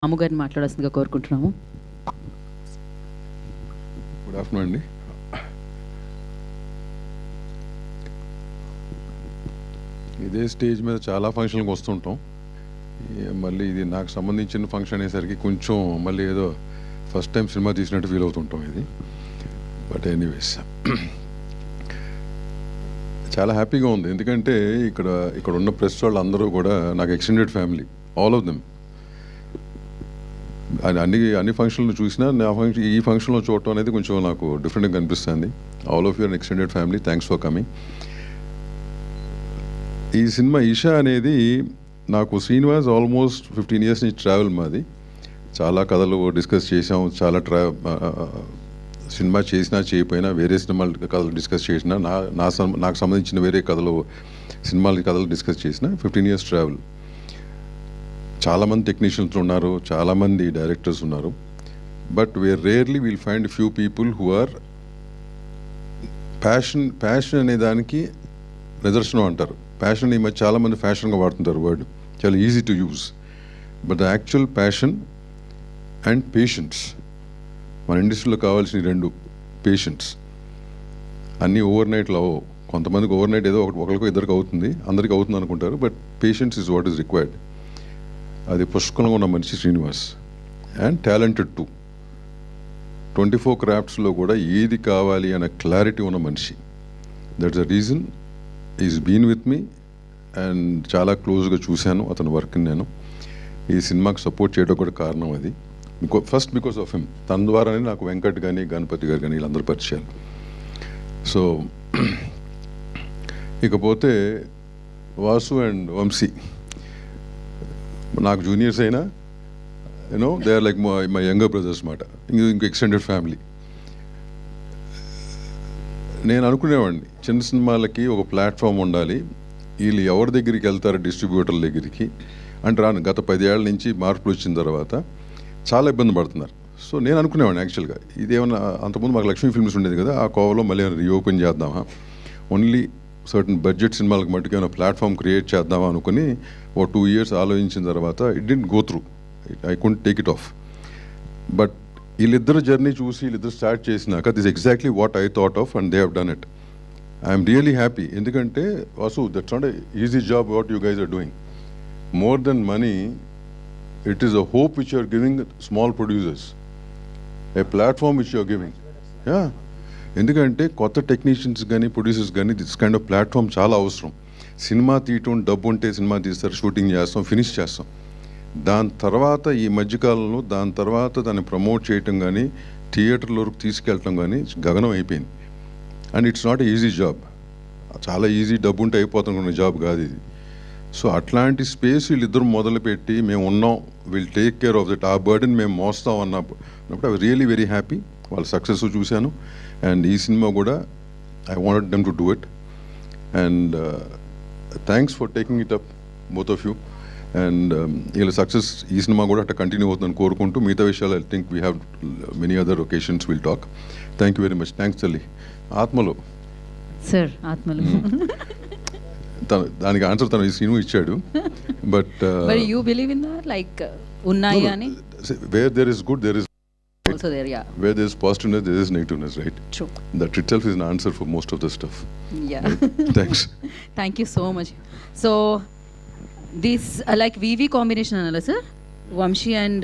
రాము గారిని మాట్లాడాల్సిందిగా కోరుకుంటున్నాము. గుడ్ ఆఫ్టర్నూన్ అండి. ఇదే స్టేజ్ మీద చాలా ఫంక్షన్లకు వస్తుంటాం. మళ్ళీ ఇది నాకు సంబంధించిన ఫంక్షన్ అయ్యేసరికి కొంచెం మళ్ళీ ఏదో ఫస్ట్ టైం సినిమా తీసినట్టు ఫీల్ అవుతుంటాం ఇది. బట్ ఎనీవేస్ చాలా హ్యాపీగా ఉంది. ఎందుకంటే ఇక్కడ ఉన్న ప్రెస్ వాళ్ళు అందరూ కూడా నాకు extended family, all of them. అన్ని ఫంక్షన్లు చూసినా ఈ ఫంక్షన్లో చూడటం అనేది కొంచెం నాకు డిఫరెంట్గా కనిపిస్తుంది. All of your extended family, thanks for coming. ఈ సినిమా ఈషా అనేది నాకు శ్రీనివాస్ ఆల్మోస్ట్ 15 years నుంచి ట్రావెల్ మాది. చాలా కథలు డిస్కస్ చేసాం, చాలా సినిమా చేసినా చేయకపోయినా వేరే సినిమాల కథలు డిస్కస్ చేసినా నాకు సంబంధించిన వేరే సినిమాల కథలు డిస్కస్ చేసిన 15 years ట్రావెల్. చాలామంది టెక్నీషియన్స్ ఉన్నారు, చాలామంది డైరెక్టర్స్ ఉన్నారు. But rarely will find few people who are passion అనే దానికి నిదర్శనం అంటారు. ప్యాషన్ ఈ మధ్య చాలామంది ఫ్యాషన్గా వాడుతుంటారు వర్డ్, చాలా easy to use. But the actual passion and patience, మన ఇండస్ట్రీలో కావాల్సిన రెండు. పేషెన్స్ అన్నీ ఓవర్ నైట్లో అవ్వవు. కొంతమందికి ఓవర్ నైట్ ఏదో ఒకరికో ఇద్దరికి అవుతుంది, అందరికీ అవుతుంది అనుకుంటారు. But patience is what is required. అది పుష్కలంగా ఉన్న మనిషి శ్రీనివాస్, అండ్ టాలెంటెడ్ టు 24 క్రాఫ్ట్స్లో కూడా ఏది కావాలి అనే క్లారిటీ ఉన్న మనిషి. That's the reason is been with me, and చాలా క్లోజ్గా చూశాను అతని వర్క్ని. నేను ఈ సినిమాకి సపోర్ట్ చేయడం కూడా కారణం అది. First because of him. తన ద్వారానే నాకు వెంకట్ కానీ గణపతి గారు కానీ వీళ్ళందరూ పరిచయాలు. సో ఇకపోతే వాసు అండ్ వంశీ నాకు జూనియర్స్ అయినా they are like my younger brothers మాట. ఇంక ఎక్స్టెండెడ్ ఫ్యామిలీ. నేను అనుకునేవాడిని చిన్న సినిమాలకి ఒక ప్లాట్ఫామ్ ఉండాలి, వీళ్ళు ఎవరి దగ్గరికి వెళ్తారు డిస్ట్రిబ్యూటర్ల దగ్గరికి అంటే రాను. గత 10 ఏళ్ల నుంచి మార్పులు వచ్చిన తర్వాత చాలా ఇబ్బంది పడుతున్నారు. సో నేను అనుకునేవాడిని యాక్చువల్గా ఇదేమన్నా అంతకుముందు మాకు లక్ష్మీ ఫిల్మ్స్ ఉండేది కదా, ఆ కోవలో మళ్ళీ రీఓపెన్ చేద్దామా, ఓన్లీ సర్టన్ బడ్జెట్ సినిమాలకు మట్టుకు ఏమైనా ప్లాట్ఫామ్ క్రియేట్ చేద్దామా అనుకుని 2 years ఆలోచించిన తర్వాత it didn't go through. I couldn't take it off. But వీళ్ళిద్దరు జర్నీ చూసి వీళ్ళిద్దరు స్టార్ట్ చేసినాక this exactly what I thought of and they have done it. I'm really happy. ఎందుకంటే Vasu, that's not easy job what you guys are doing. More than money, it is a hope which you are giving small producers, a platform which you are giving. Yeah, ఎందుకంటే కొత్త technicians కానీ producers కానీ this kind of platform చాలా అవసరం. Cinema తీయటం, డబ్బు ఉంటే cinema తీస్తారు, షూటింగ్ చేస్తాం, ఫినిష్ చేస్తాం. దాని తర్వాత ఈ మధ్యకాలంలో దాన్ని ప్రమోట్ చేయటం కానీ థియేటర్ల వరకు తీసుకెళ్ళటం కానీ గగనం అయిపోయింది. And it's not easy job. చాలా ఈజీ డబ్బు ఉంటే అయిపోతున్న జాబ్ కాదు ఇది. సో అట్లాంటి స్పేస్ వీళ్ళిద్దరు మొదలుపెట్టి మేము ఉన్నాం, will take care of that, ఆ బర్డెన్ మేము మోస్తాం అన్నప్పుడు ఐ రియలీ వెరీ హ్యాపీ. వాళ్ళ సక్సెస్ చూశాను. అండ్ ఈ సినిమా కూడా I wanted them to do it. And thanks for taking it up both of you. And వీళ్ళ సక్సెస్ ఈ సినిమా కూడా అట్లా కంటిన్యూ అవుతుందని కోరుకుంటూ మిగతా విషయాలు I think we have many other occasions will talk. Thank you very much. Thanks తల్లి. ఆత్మలో సార్, ఆత్మలో దానికి ఆన్సర్ తను ఈ సినిమా ఇచ్చాడు. But you believe in that, like ఉన్నాయి అని where there is good, there is also there, yeah, where there is positiveness, there is negativeness, right? True. That itself is an answer for most of the stuff. Yeah. Right? Thanks. Thank you so much. So this like VV combination anala sir, Vamshi and